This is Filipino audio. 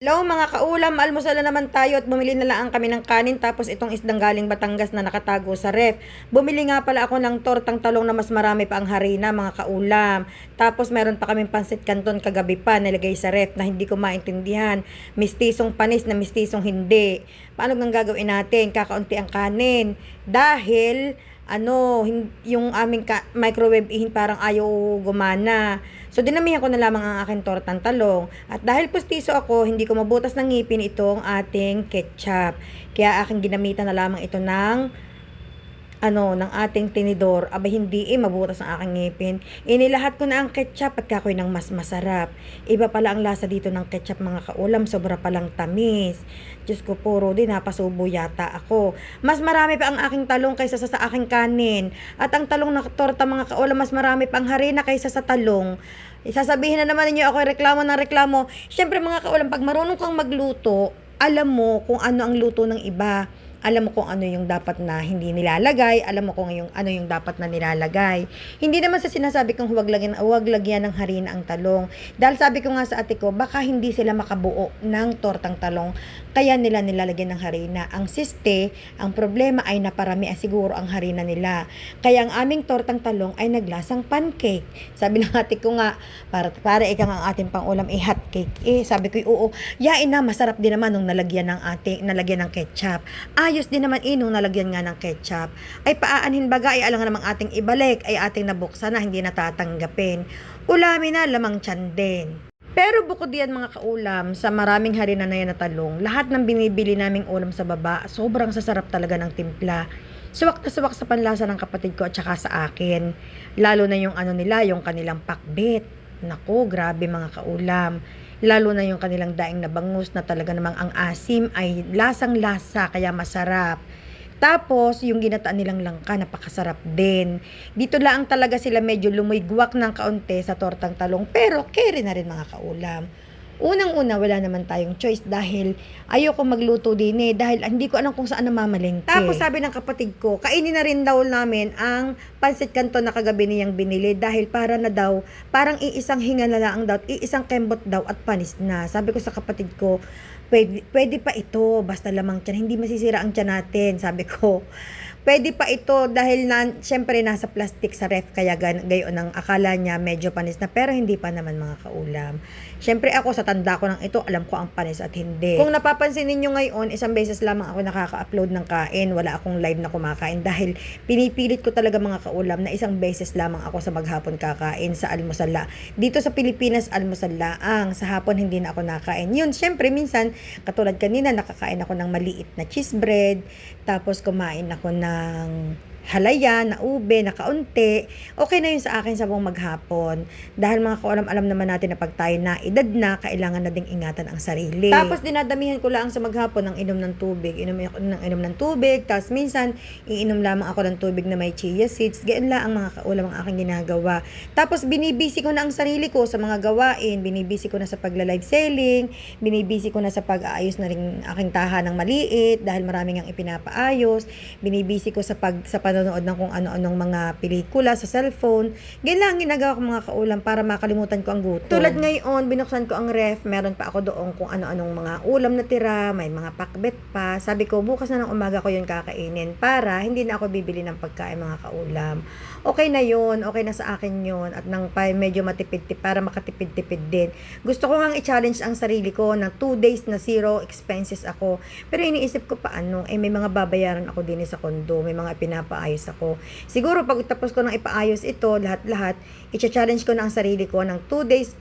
Hello mga kaulam, almusal na naman tayo at bumili na lang kami ng kanin tapos itong isdang galing Batangas na nakatago sa ref. Bumili nga pala ako ng tortang talong na mas marami pa ang harina mga kaulam. Tapos meron pa kaming pansit canton kagabi pa nilagay sa ref na hindi ko maintindihan. Mistisong panis na mistisong hindi. Paano nang gagawin natin? Kakaunti ang kanin. Dahil yung aming microwave parang ayaw gumana. So, dinamihan ko na lamang ang aking tortang talong. At dahil pustiso ako, hindi ko mabutas ng ngipin itong ating ketchup. Kaya aking ginamitan na lamang ito ng ating tinidor. Aba, hindi mabutas ang aking ngipin. Inilahat ko na ang ketchup at kakoy ng mas masarap. Iba pala ang lasa dito ng ketchup mga kaulam. Sobra palang tamis. Diyos ko po, Rudy, napasubo yata ako. Mas marami pa ang aking talong kaysa sa aking kanin. At ang talong na torta mga kaulam, mas marami pa ang harina kaysa sa talong. Sasabihin na naman ninyo ako reklamo ng reklamo. Siyempre mga kaulam, pag marunong kang magluto, alam mo kung ano ang luto ng iba. Alam mo kung ano yung dapat na hindi nilalagay, alam mo kung ano yung dapat na nilalagay. Hindi naman sa sinasabi kong huwag lagyan ng harina ang talong. Dahil sabi ko nga sa ate ko, baka hindi sila makabuo ng tortang talong, kaya nila nilalagyan ng harina. Ang siste, ang problema ay naparami siguro ang harina nila. Kaya ang aming tortang talong ay naglasang pancake. Sabi ng ate ko nga, para ikaw ang ating pangulam hot cake. Sabi ko, oo, yain na, masarap din naman nung nalagyan ng ketchup. Ayos din naman nung nalagyan nga ng ketchup. Ay paaanin baga, ay alang namang ating ibalik, ay ating nabuksan na, hindi natatanggapin. Ulamin na, lamang tiyan din. Pero bukod diyan mga kaulam, sa maraming harina na yan na talong, lahat ng binibili naming ulam sa baba, sobrang sasarap talaga ng timpla. Suwak na suwak sa panlasa ng kapatid ko at saka sa akin. Lalo na yung nila, yung kanilang pakbet. Nako, grabe mga kaulam. Lalo na yung kanilang daing na bangus na talaga namang ang asim ay lasang-lasa kaya masarap. Tapos, yung ginataan nilang langka, napakasarap din. Dito lang talaga sila medyo lumigwak ng kaunti sa tortang talong, pero carry na rin mga kaulam. Unang-una, wala naman tayong choice dahil ayoko magluto din dahil hindi ko alam kung saan namamalengke. Tapos sabi ng kapatid ko, kainin na rin daw namin ang pansit canton na kagabi niyang binili dahil parang iisang hinga na lang daw, iisang kembot daw at panis na. Sabi ko sa kapatid ko, pwede pa ito, basta lamang tiyan, hindi masisira ang tiyan natin, sabi ko. Pwede pa ito dahil syempre nasa plastic sa ref kaya gayon ang akala niya medyo panis na pero hindi pa naman mga kaulam. Syempre ako sa tanda ko ng ito alam ko ang panis at hindi. Kung napapansin ninyo ngayon, isang beses lamang ako nakaka-upload ng kain, wala akong live na kumakain dahil pinipilit ko talaga mga kaulam na isang beses lamang ako sa maghapon kakain sa almusal. Dito sa Pilipinas almusal laang, sa hapon hindi na ako nakain. Yun, syempre minsan katulad kanina nakakain ako ng maliit na cheese bread, tapos kumain ako ng halaya, na ube, na kaunti, okay na yun sa akin sa buong maghapon. Dahil mga kaulam, alam naman natin na pag tayo na edad na, kailangan na ding ingatan ang sarili. Tapos dinadamihan ko lang sa maghapon ng inom ng tubig. Inom ng tubig, tapos minsan, iinom lamang ako ng tubig na may chia seeds. Gayon lang ang mga kaulam ang aking ginagawa. Tapos binibisi ko na ang sarili ko sa mga gawain. Binibisi ko na sa pagla-live selling. Binibisi ko na sa pag-aayos na rin aking tahanang maliit dahil maraming ang ipinapaayos. Binibisi ko sa panonood ng kung ano-anong mga pelikula sa cellphone. Ganyan lang ginagawa ko mga kaulam para makalimutan ko ang gutom. Tulad ngayon, binuksan ko ang ref, meron pa ako doon kung ano-anong mga ulam na tira, may mga pakbet pa. Sabi ko, bukas na ng umaga ko yun kakainin para hindi na ako bibili ng pagkain mga kaulam. Okay na yun, okay na sa akin yun at nang medyo matipid para makatipid-tipid din. Gusto ko ngang i-challenge ang sarili ko na 2 days na zero expenses ako. Pero iniisip ko paano, may mga babayaran ako din sa kondo, may mga pinapaayos ako. Siguro pag tapos ko nang ipaayos ito, lahat-lahat, i-challenge ko na ang sarili ko ng 2 days